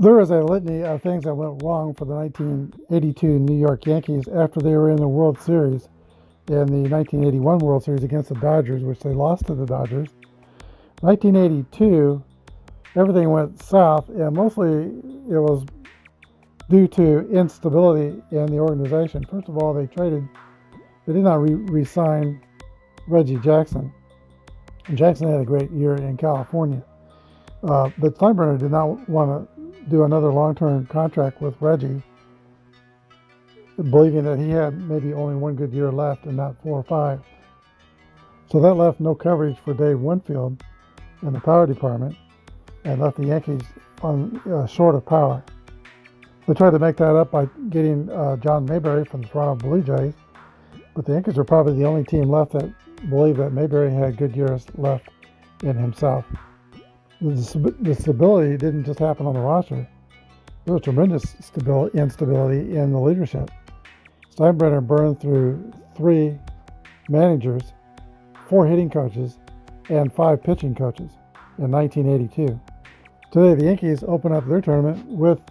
There is a litany of things that went wrong for the 1982 New York Yankees after they were in the World Series in the 1981 World Series against the Dodgers, which they lost to the Dodgers. 1982, everything went south, and mostly it was due to instability in the organization. First of all, they did not re-sign Reggie Jackson. And Jackson had a great year in California. But Steinbrenner did not want to do another long-term contract with Reggie, believing that he had maybe only one good year left and not 4 or 5. So that left no coverage for Dave Winfield in the power department and left the Yankees on short of power. They tried to make that up by getting John Mayberry from the Toronto Blue Jays, but the Yankees were probably the only team left that believed that Mayberry had good years left in himself. The stability didn't just happen on the roster. There was tremendous instability in the leadership. Steinbrenner burned through 3 managers, 4 hitting coaches, and 5 pitching coaches in 1982. Today, the Yankees open up their tournament with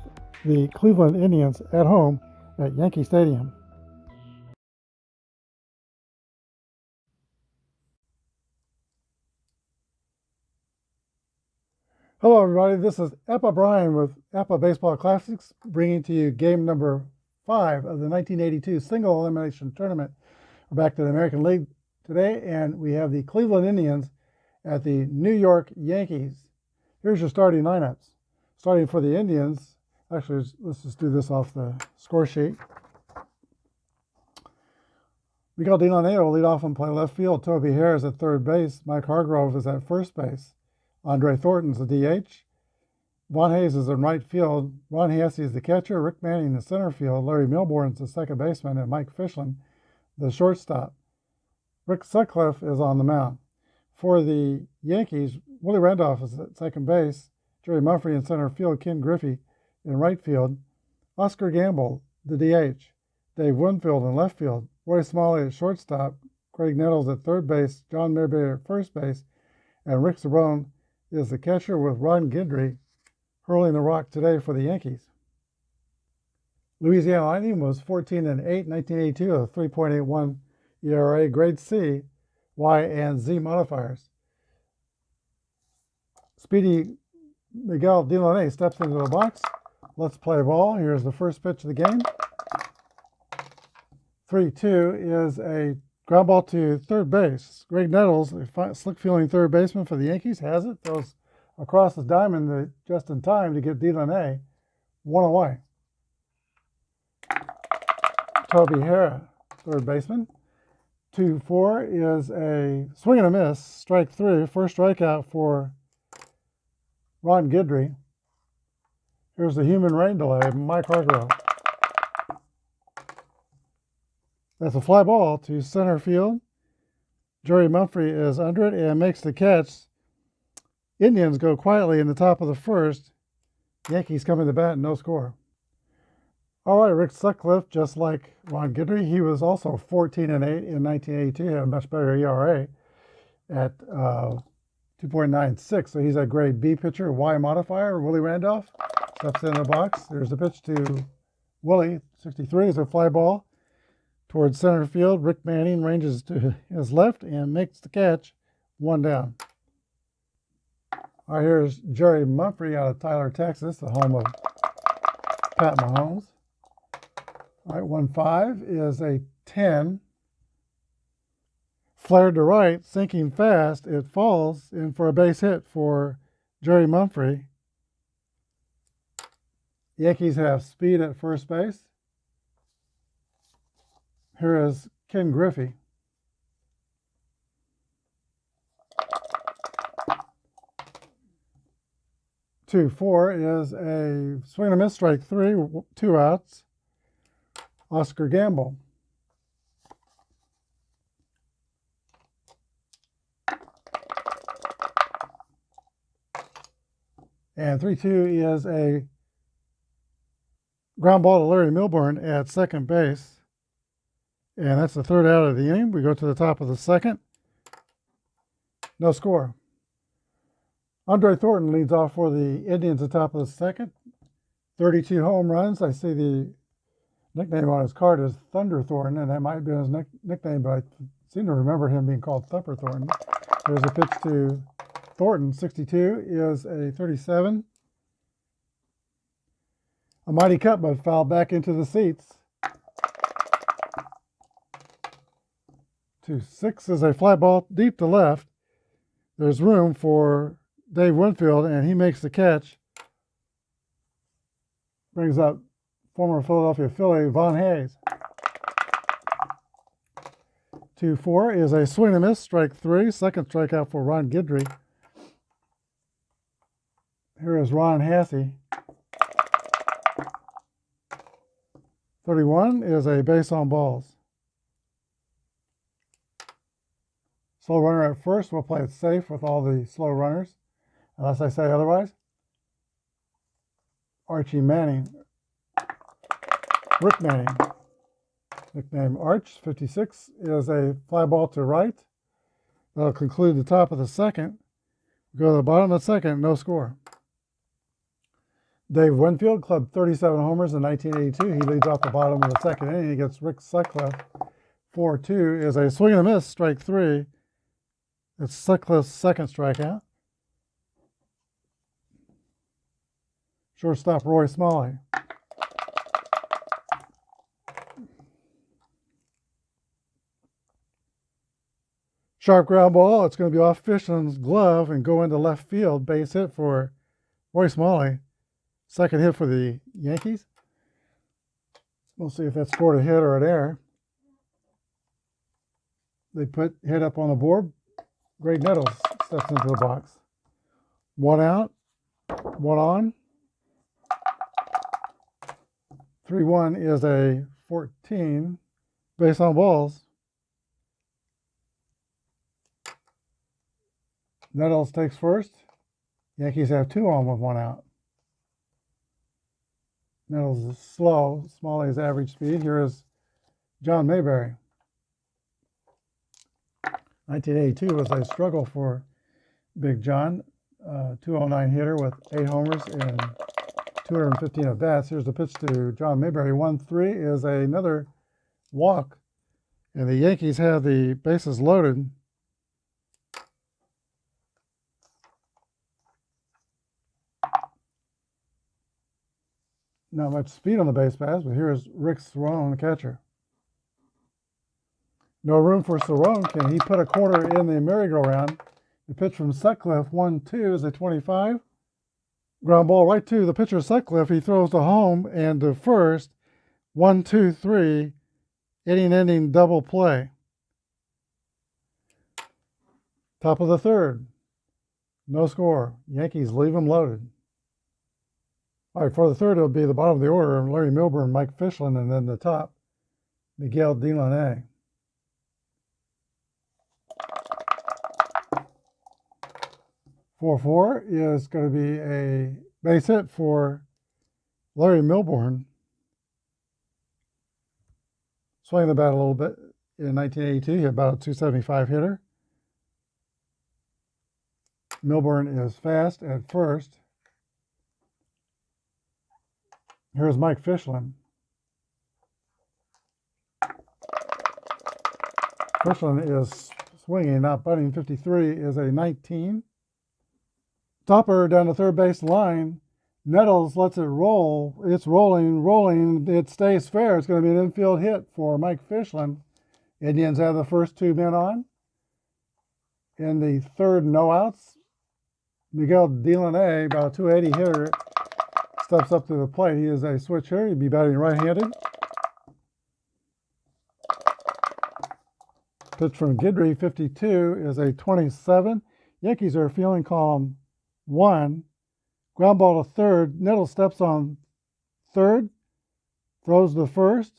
the Cleveland Indians at home at Yankee Stadium. Hello, everybody. This is Apba Brian with Apba Baseball Classics, bringing to you game number 5 of the 1982 single elimination tournament. We're back to the American League today, and we have the Cleveland Indians at the New York Yankees. Here's your starting lineups. Starting for the Indians, actually, let's just do this off the score sheet. Miguel Delaney will lead off and play left field. Toby Hare is at third base. Mike Hargrove is at first base. Andre Thornton's the DH. Von Hayes is in right field. Ron Hesse is the catcher. Rick Manning the center field. Larry Milbourne's the second baseman, and Mike Fischlin the shortstop. Rick Sutcliffe is on the mound. For the Yankees, Willie Randolph is at second base. Jerry Mumphrey in center field. Ken Griffey in right field. Oscar Gamble, the DH. Dave Winfield in left field. Roy Smalley at shortstop. Craig Nettles at third base. John Mayberry at first base. And Rick Cerrone is the catcher, with Ron Guidry hurling the rock today for the Yankees. Louisiana Lightning was 14-8 in 1982, a 3.81 ERA, grade C, Y, and Z modifiers. Speedy Miguel Delaney steps into the box. Let's play ball. Here's the first pitch of the game. 3-2 is a ground ball to third base. Greg Nettles, a slick-feeling third baseman for the Yankees, has it. Throws across the diamond just in time to get Delaney 1 away. Toby Hare, third baseman. 2-4 is a swing and a miss, strike 3. First strikeout for Ron Guidry. Here's the human rain delay, Mike Hargrove. That's a fly ball to center field. Jerry Mumphrey is under it and makes the catch. Indians go quietly in the top of the first. Yankees come in the bat and no score. All right, Rick Sutcliffe, just like Ron Guidry, he was also 14-8 in 1982. He had a much better ERA at 2.96. So he's a grade B pitcher, Y modifier. Willie Randolph steps in the box. There's the pitch to Willie. 63 is a fly ball towards center field. Rick Manning ranges to his left and makes the catch. 1 down. All right, here's Jerry Mumphrey out of Tyler, Texas, the home of Pat Mahomes. All right, 1-5 is a 10. Flared to right, sinking fast. It falls in for a base hit for Jerry Mumphrey. Yankees have speed at first base. Here is Ken Griffey. Two, 4 is a swing and a miss, strike 3, 2 outs. Oscar Gamble. And 3-2 is a ground ball to Larry Milbourne at second base. And that's the third out of the inning. We go to the top of the second. No score. Andre Thornton leads off for the Indians at the top of the second. 32 home runs. I see the nickname on his card is Thunder Thornton, and that might be his nickname, but I seem to remember him being called Thumper Thornton. There's a pitch to Thornton. 62 is a 37. A mighty cut, but fouled back into the seats. 2-6 is a fly ball deep to left. There's room for Dave Winfield, and he makes the catch. Brings up former Philadelphia Philly Von Hayes. 2-4 is a swing and miss, strike 3. Second strikeout for Ron Guidry. Here is Ron Hassey. 31 is a base on balls. Slow runner at first. We'll play it safe with all the slow runners, unless I say otherwise. Archie Manning. Rick Manning. Nickname Arch. 56 is a fly ball to right. That'll conclude the top of the second. Go to the bottom of the second, no score. Dave Winfield clubbed 37 homers in 1982. He leads off the bottom of the second inning. He gets Rick Sutcliffe. 4-2 is a swing and a miss, strike 3. It's Sutcliffe's second strikeout. Shortstop Roy Smalley. Sharp ground ball. It's going to be off Fishland's glove and go into left field. Base hit for Roy Smalley. Second hit for the Yankees. We'll see if that scored a hit or an error. They put hit up on the board. Greg Nettles steps into the box. 1 out, 1 on. 3-1 is a 14 base on balls. Nettles takes first. Yankees have 2 on with 1 out. Nettles is slow. Smalley's average speed. Here is John Mayberry. 1982 was a struggle for Big John. 209 hitter with 8 homers and 215 at bats. Here's the pitch to John Mayberry. 1-3 is another walk. And the Yankees have the bases loaded. Not much speed on the base paths, but here's Rick Cerrone, the catcher. No room for Cerrone. Can he put a quarter in the merry-go-round? The pitch from Sutcliffe, 1-2 is a 25. Ground ball right to the pitcher Sutcliffe. He throws to home and to first. 1-2-3, inning-ending double play. Top of the third. No score. Yankees leave them loaded. All right, for the third, it'll be the bottom of the order, Larry Milburn, Mike Fishland, and then the top, Miguel Delaney. "4-4 is going to be a base hit for Larry Milburn. Swinging the bat a little bit in 1982, he had about a 275 hitter. Milburn is fast at first. Here's Mike Fishland. Fishland is swinging, not butting. 53 is a 19. Topper down the third base line. Nettles lets it roll. It's rolling. It stays fair. It's going to be an infield hit for Mike Fishland. Indians have the first 2 men on. In the third, no outs. Miguel Delaney, about a 280 hitter, steps up to the plate. He is a switch hitter. He'd be batting right-handed. Pitch from Guidry, 52, is a 27. Yankees are feeling column 1. Ground ball to third. Nettles steps on third. Throws to first.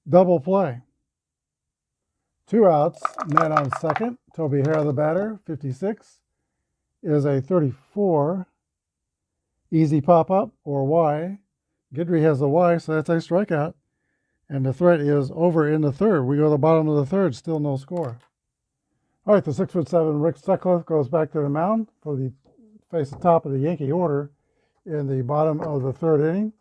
Double play. 2 outs. Net on second. Toby Hare, the batter, 56, is a 34. Easy pop-up, or Y. Guidry has a Y, so that's a strikeout. And the threat is over in the third. We go to the bottom of the third, still no score. All right, the 6'7" Rick Sutcliffe goes back to the mound for the face the top of the Yankee order. in the bottom of the third inning.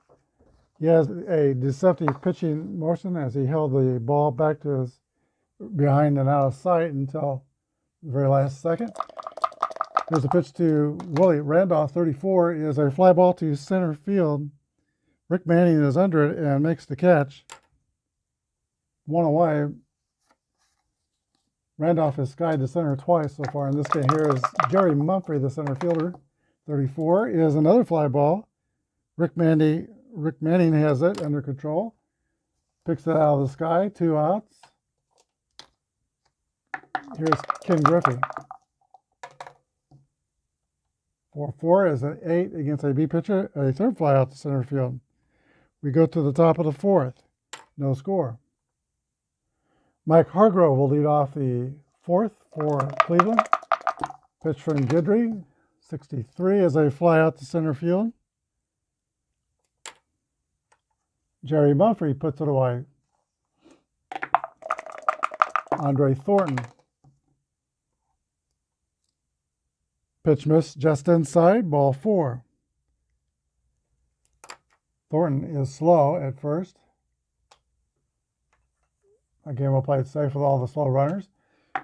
He has a deceptive pitching motion as he held the ball back to his behind and out of sight until the very last second. Here's a pitch to Willie Randolph, 34, is a fly ball to center field. Rick Manning is under it and makes the catch. One away. Randolph has skied to center twice so far in this game. Here is Jerry Mumphrey, the center fielder. 34 is another fly ball. Rick Manning has it under control. Picks it out of the sky. 2 outs. Here's Ken Griffey. 4-4 is an 8 against a B pitcher. A third fly out to center field. We go to the top of the fourth. No score. Mike Hargrove will lead off the fourth for Cleveland. Pitch from Guidry. 63 is a fly out to center field. Jerry Mumphrey puts it away. Andre Thornton. Pitch missed just inside, ball 4. Thornton is slow at first. Again, we'll play it safe with all the slow runners.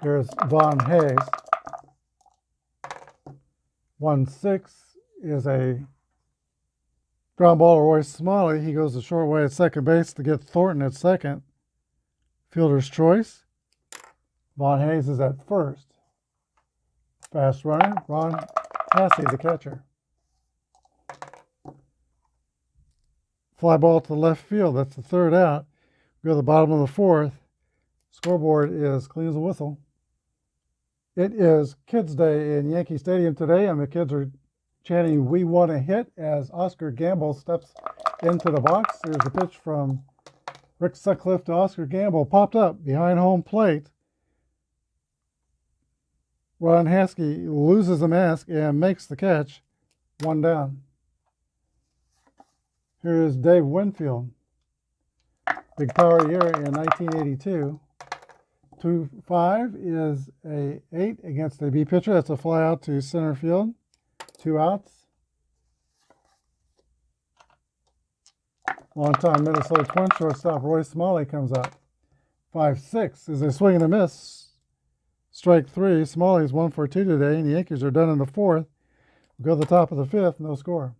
Here's Von Hayes. 1-6 is a ground ball to Royce Smalley. He goes the short way at second base to get Thornton at second. Fielder's choice. Von Hayes is at first. Fast runner, Ron Hassey, the catcher. Fly ball to left field. That's the third out. We go to the bottom of the fourth. Scoreboard is clean as a whistle. It is Kids Day in Yankee Stadium today, and the kids are chanting, "We want a hit," as Oscar Gamble steps into the box. Here's the pitch from Rick Sutcliffe to Oscar Gamble. Popped up behind home plate. Ron Haskey loses the mask and makes the catch. 1 down. Here is Dave Winfield. Big power year in 1982. 2-5 is a 8 against a B pitcher. That's a fly out to center field. 2 outs. Longtime Minnesota Twins shortstop Royce Smalley comes up. 5-6 is a swing and a miss. Strike 3. Smalley's 1 for 2 today, and the Yankees are done in the fourth. We go to the top of the fifth, no score.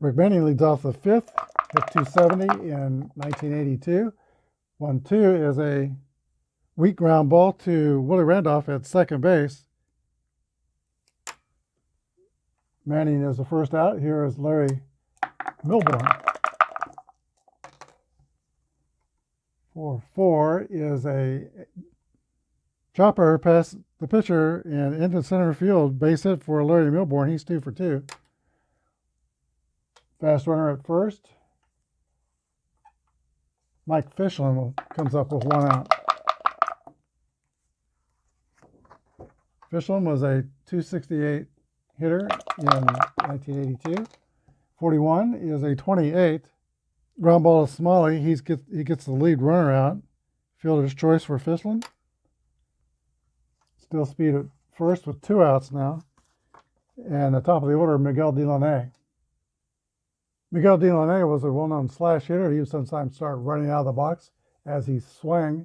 Rick Manning leads off the fifth, hit 270 in 1982. 1-2 is a weak ground ball to Willie Randolph at second base. Manning is the first out. Here is Larry Milbourne. 4-4 is a chopper past the pitcher and into center field. Base hit for Larry Milbourne. He's 2 for 2. Fast runner at first. Mike Fischlin comes up with 1 out. Fischlin was a 268 hitter in 1982. 41 is a 28. Ground ball to Smalley. He gets the lead runner out. Fielder's choice for Fischlin. Still speed at first with 2 outs now. And the top of the order, Miguel Delaney. Miguel Delaney was a well-known slash hitter. He would sometimes start running out of the box as he swung.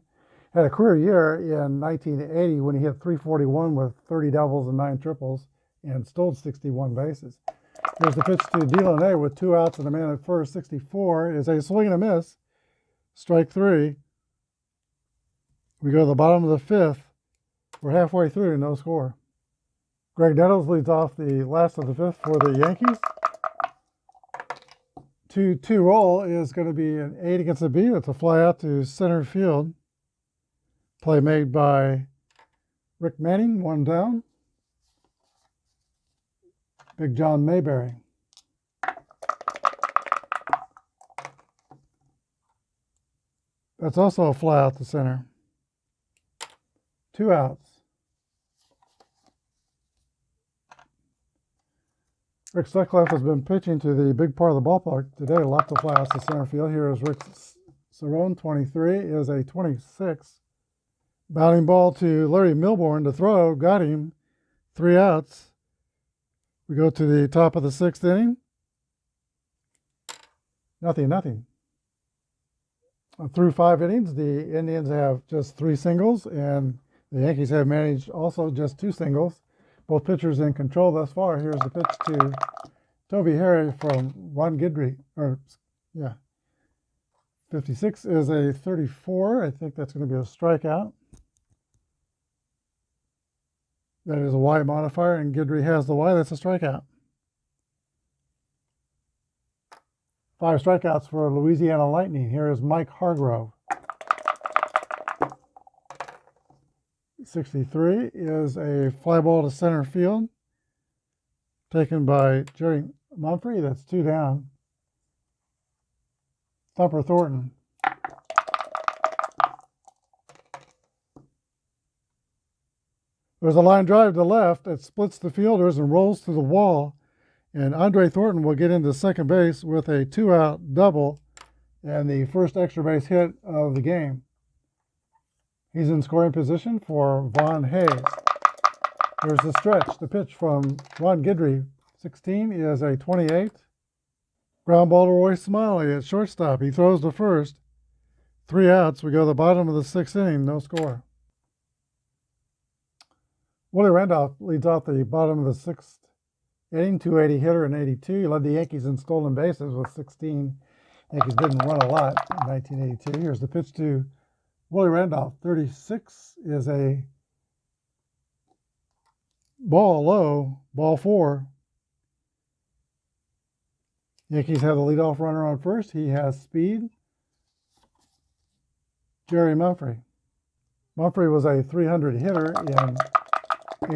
Had a career year in 1980 when he hit .341 with 30 doubles and 9 triples and stole 61 bases. Here's the pitch to Delaney with 2 outs and a man at first. 64 is a swing and a miss. Strike 3. We go to the bottom of the fifth. We're halfway through, no score. Greg Nettles leads off the last of the fifth for the Yankees. 2-2 roll is going to be an 8 against a B. That's a fly out to center field. Play made by Rick Manning, 1 down. Big John Mayberry. That's also a fly out to center. 2 outs. Rick Sutcliffe has been pitching to the big part of the ballpark today. Lots of fly outs to center field. Here is Rick Cerrone, 23, is a 26. Bounding ball to Larry Milbourne to throw. Got him. 3 outs. We go to the top of the 6th inning. Nothing. Through 5 innings, the Indians have just 3 singles, and the Yankees have managed also just 2 singles. Both pitchers in control thus far. Here's the pitch to Toby Harry from Ron Guidry. 56 is a 34. I think that's going to be a strikeout. That is a Y modifier, and Guidry has the Y. That's a strikeout. 5 strikeouts for Louisiana Lightning. Here is Mike Hargrove. 63 is a fly ball to center field, taken by Jerry Mumphrey. That's 2 down. Thumper Thornton. There's a line drive to left that splits the fielders and rolls to the wall. And Andre Thornton will get into second base with a 2-out double and the first extra base hit of the game. He's in scoring position for Von Hayes. Here's the stretch. The pitch from Ron Guidry, 16, is a 28. Ground ball to Roy Smiley at shortstop. He throws to first. 3 outs. We go to the bottom of the 6th inning. No score. Willie Randolph leads off the bottom of the 6th inning, 280 hitter and 82. He led the Yankees in stolen bases with 16. Yankees didn't run a lot in 1982. Here's the pitch to Willie Randolph. 36 is a ball low, ball 4. Yankees have the leadoff runner on first. He has speed. Jerry Mumphrey. Mumphrey was a 300 hitter in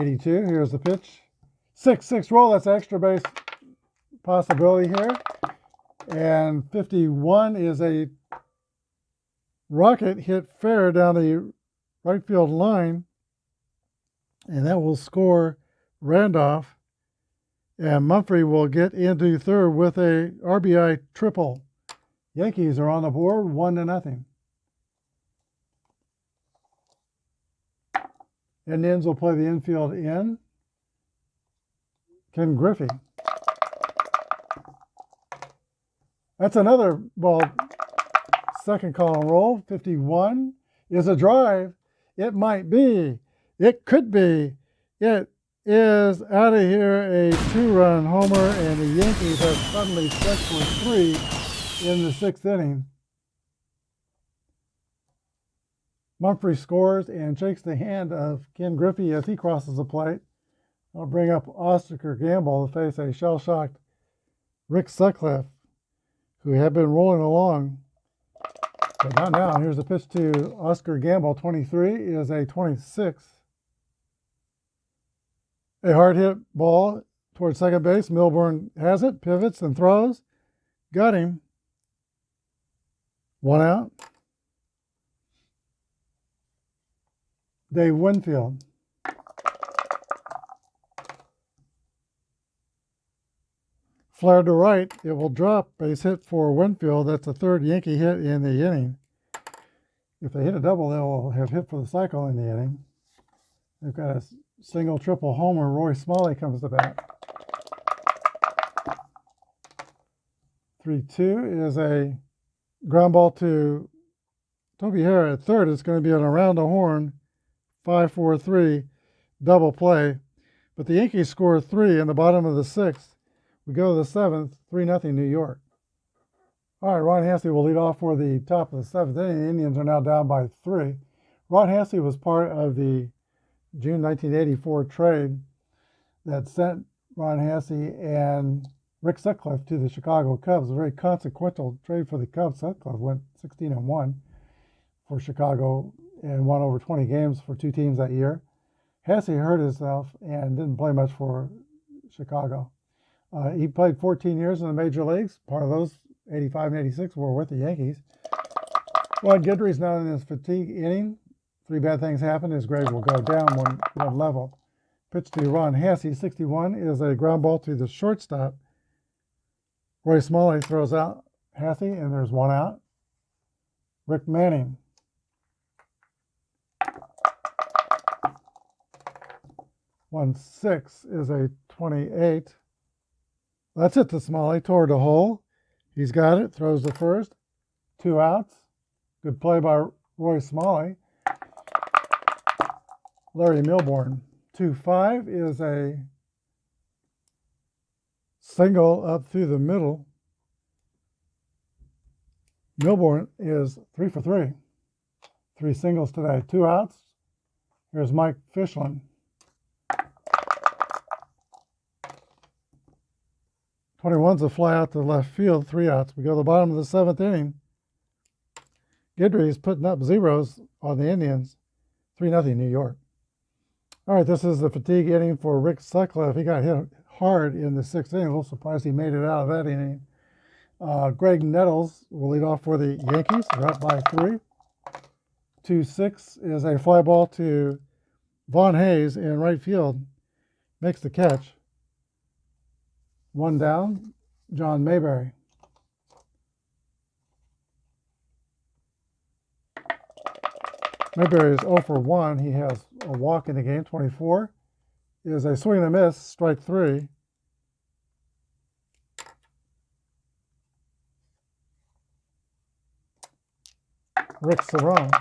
82. Here's the pitch. 6-6 roll. That's extra base possibility here. And 51 is a rocket hit fair down the right field line. And that will score Randolph. And Mumphrey will get into third with a RBI triple. Yankees are on the board 1-0. Indians will play the infield in. Ken Griffey. That's another ball. Second column roll. 51 is a drive. It might be. It could be. It is out of here, a 2-run homer, and the Yankees have suddenly stretched for 3 in the 6th inning. Mumphrey scores and shakes the hand of Ken Griffey as he crosses the plate. I'll bring up Oscar Gamble to face a shell-shocked Rick Sutcliffe, who had been rolling along, but not now. Here's a pitch to Oscar Gamble. 23 is a 26. A hard hit ball towards second base. Milburn has it, pivots and throws. Got him. 1 out. Dave Winfield. Flare to right. It will drop. Base hit for Winfield. That's the 3rd Yankee hit in the inning. If they hit a double, they'll have hit for the cycle in the inning. They've got a single, triple homer. Roy Smalley comes to bat. 3-2 is a ground ball to Toby Harris at third. It's going to be an around the horn 5-4-3 double play. But the Yankees score 3 in the bottom of the 6th. We go to the 7th, 3-0 New York. All right, Ron Hassey will lead off for the top of the 7th inning. The Indians are now down by 3. Ron Hassey was part of the June 1984 trade that sent Ron Hassey and Rick Sutcliffe to the Chicago Cubs. A very consequential trade for the Cubs. Sutcliffe went 16-1 for Chicago and won over 20 games for 2 teams that year. Hassey hurt himself and didn't play much for Chicago. He played 14 years in the major leagues. Part of those, 85 and 86, were with the Yankees. Ron Guidry's now in his fatigue inning. 3 bad things happen. His grade will go down one level. Pitch to Ron Hassey, 61, is a ground ball to the shortstop. Roy Smalley throws out Hassey, and there's 1 out. Rick Manning. One 6 is a 28. That's it to Smalley toward the hole. He's got it, throws the first. 2 outs. Good play by Roy Smalley. Larry Milbourne. 2-5 is a single up through the middle. Milbourne is 3 for 3. 3 singles today. 2 outs. Here's Mike Fischlin. 21's a fly out to left field. 3 outs. We go to the bottom of the 7th inning. Guidry's putting up zeros on the Indians. 3-0 New York. All right, this is the fatigue inning for Rick Sutcliffe. He got hit hard in the 6th inning. A little surprised he made it out of that inning. Greg Nettles will lead off for the Yankees. They're up by 3. 2-6 is a fly ball to Vaughn Hayes in right field. Makes the catch. 1 down, John Mayberry. Mayberry is 0 for 1. He has a walk in the game. 24 is a swing and a miss, strike 3. Rick Cerrone.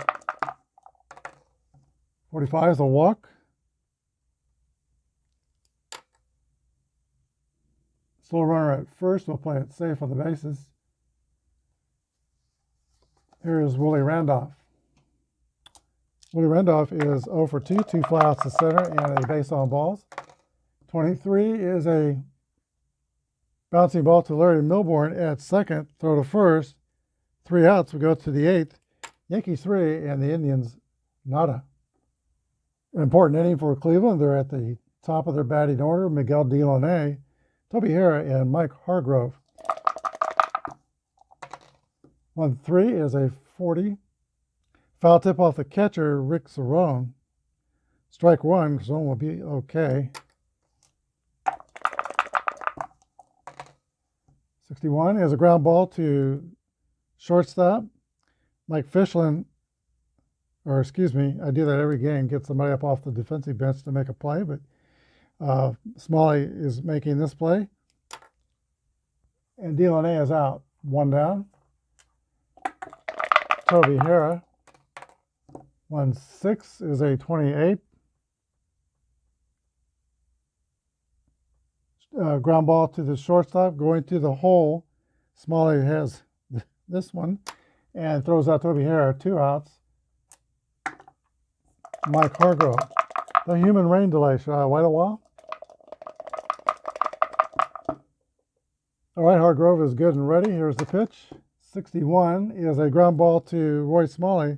45 is a walk. Slow runner at first. We'll play it safe on the bases. Here is Willie Randolph. Willie Randolph is 0 for 2, 2 flyouts to center and a base on balls. 23 is a bouncing ball to Larry Milbourne at second, throw to first. 3 outs, we go to the 8th. Yankees 3 and the Indians nada. An important inning for Cleveland. They're at the top of their batting order. Miguel Delaunay, Toby Harrah, and Mike Hargrove. 1-3 is a 40. Foul tip off the catcher, Rick Cerrone. Strike 1, Cerrone will be okay. 61 is a ground ball to shortstop. Mike Fischlin, or excuse me, I do that every game, get somebody up off the defensive bench to make a play, but Smalley is making this play. And Delaunay is out. 1 down. Toby Harrah. 1-6 is a 28. Ground ball to the shortstop, going to the hole. Smalley has this one and throws out Toby Harrah. 2 outs. Mike Hargrove. The human rain delay. Should I wait a while? All right, Hargrove is good and ready. Here's the pitch. 61 is a ground ball to Roy Smalley,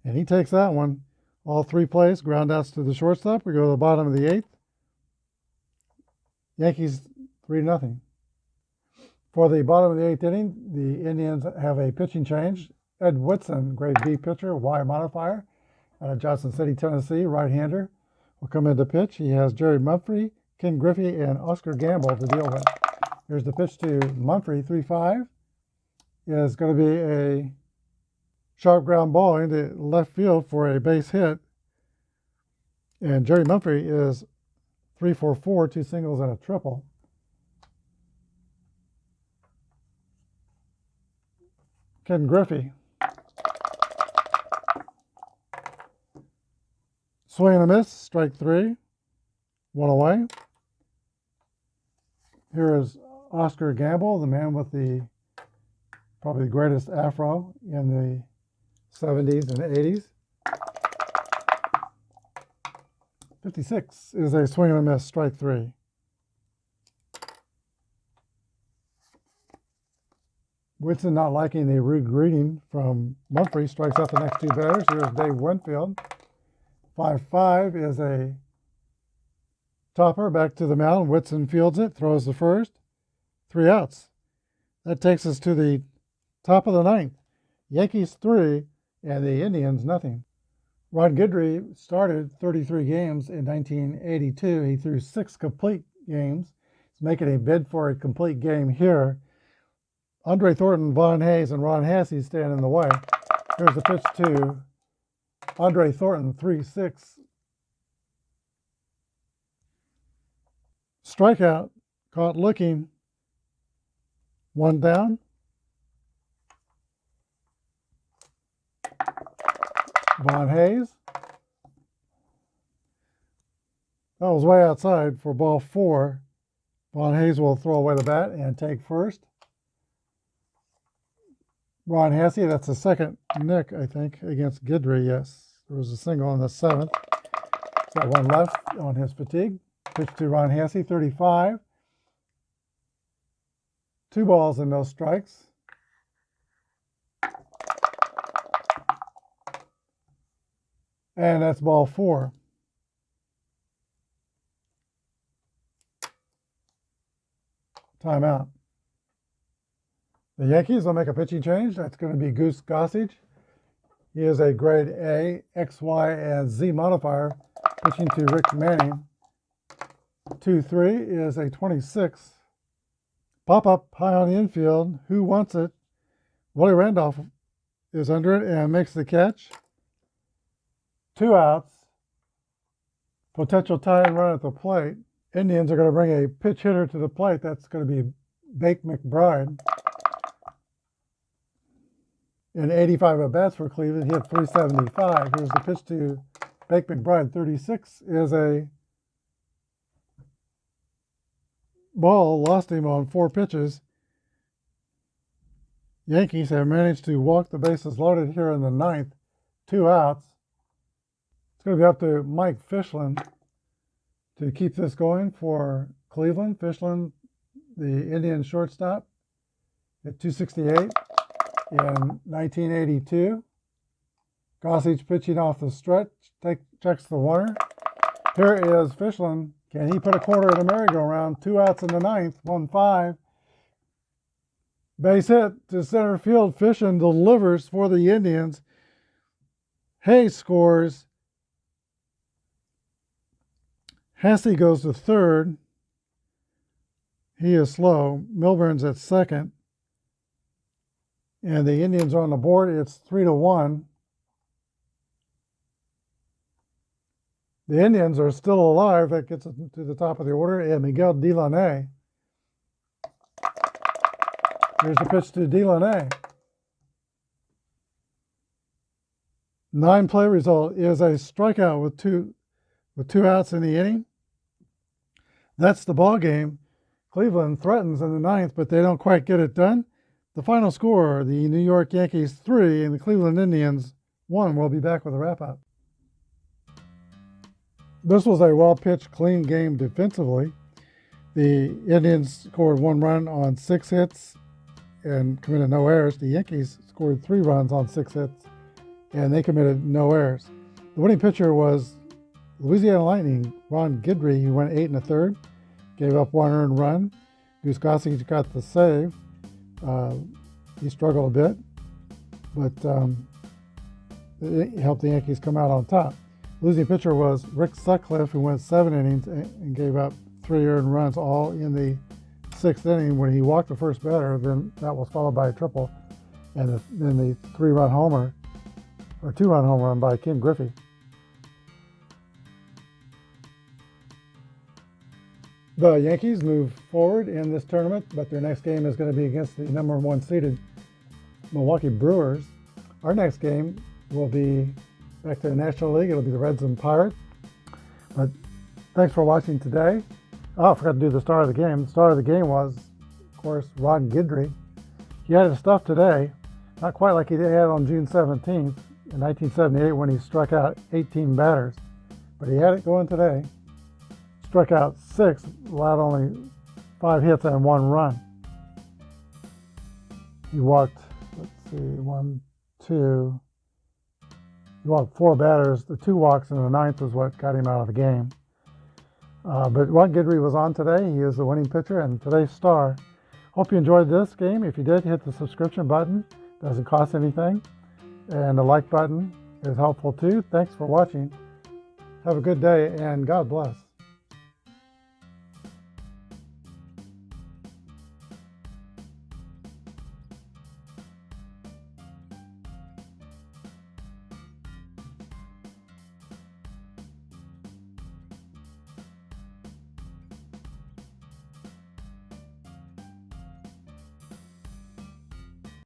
and he takes that one. All 3 plays, ground outs to the shortstop. We go to the bottom of the 8th. Yankees 3-0. For the bottom of the 8th inning, the Indians have a pitching change. Ed Whitson, grade B pitcher, Y modifier, out of Johnson City, Tennessee, right-hander, will come into pitch. He has Jerry Mumphrey, Ken Griffey, and Oscar Gamble to deal with. Here's the pitch to Mumphrey. 3-5 is going to be a sharp ground ball into left field for a base hit. And Jerry Mumphrey is 3 for 4, 2 singles and a triple. Ken Griffey. Swing and a miss, strike 3, 1 away. Here is Oscar Gamble, the man with the probably the greatest afro in the 70s and 80s. 56 is a swing and a miss, strike 3. Whitson, not liking the rude greeting from Mumphrey, strikes out the next 2 batters. Here's Dave Winfield. 5-5 is a topper back to the mound. Whitson fields it, throws the first. 3 outs. That takes us to the top of the 9th. Yankees 3 and the Indians nothing. Ron Guidry started 33 games in 1982. He threw 6 complete games. He's making a bid for a complete game here. Andre Thornton, Vaughn Hayes, and Ron Hassey stand in the way. Here's the pitch to Andre Thornton, 3-6. Strikeout, caught looking. One down. Von Hayes. That was way outside for ball 4. Von Hayes will throw away the bat and take first. Ron Hasse, that's the second nick, I think, against Guidry. Yes, there was a single in the 7th. He's got one left on his fatigue. Pitch to Ron Hasse, 35. 2 balls and no strikes. And that's ball 4. Timeout. The Yankees will make a pitching change. That's going to be Goose Gossage. He is a grade A, X, Y, and Z modifier, pitching to Rick Manning. 2-3 is a 26. Pop-up high on the infield. Who wants it? Willie Randolph is under it and makes the catch. 2 outs. Potential tie-in run at the plate. Indians are going to bring a pitch hitter to the plate. That's going to be Bake McBride. In 85 at-bats for Cleveland, he hit 375. Here's the pitch to Bake McBride. 36 is a ball. Lost him on 4 pitches. Yankees have managed to walk the bases loaded here in the 9th. 2 outs. It's going to be up to Mike Fischlin to keep this going for Cleveland. Fischlin, the Indian shortstop, at 268 in 1982. Gossage pitching off the stretch, checks the runner. Here is Fischlin. Can he put a quarter in a merry-go-round? 2 outs in the 9th, 1-5. Base hit to center field. Fischlin delivers for the Indians. Hayes scores. Hasse goes to third. He is slow. Milburn's at second. And the Indians are on the board. It's 3-1. The Indians are still alive. That gets us to the top of the order. And Miguel Delaney. Here's the pitch to Delaney. 9-play result is a strikeout with two outs in the inning. That's the ball game. Cleveland threatens in the 9th, but they don't quite get it done. The final score, the New York Yankees 3 and the Cleveland Indians 1. We'll be back with a wrap-up. This was a well-pitched, clean game defensively. The Indians scored 1 run on 6 hits and committed no errors. The Yankees scored 3 runs on 6 hits, and they committed no errors. The winning pitcher was Louisiana Lightning, Ron Guidry, who went 8 1/3, gave up 1 earned run. Goose Gossage got the save. He struggled a bit, but it helped the Yankees come out on top. Losing pitcher was Rick Sutcliffe, who went 7 innings and gave up 3 earned runs, all in the 6th inning when he walked the first batter. Then that was followed by a triple, and then the 3-run homer, or 2-run home run by Ken Griffey. The Yankees move forward in this tournament, but their next game is going to be against the number 1 seeded Milwaukee Brewers. Our next game will be back to the National League. It'll be the Reds and Pirates. But thanks for watching today. Oh, I forgot to do the star of the game. The star of the game was, of course, Ron Guidry. He had his stuff today, not quite like he had on June 17th in 1978 when he struck out 18 batters, but he had it going today. Struck out 6, allowed only 5 hits and 1 run. He walked, he walked 4 batters. The 2 walks in the 9th was what got him out of the game. But Ron Guidry was on today. He is the winning pitcher and today's star. Hope you enjoyed this game. If you did, hit the subscription button. It doesn't cost anything. And the like button is helpful too. Thanks for watching. Have a good day and God bless.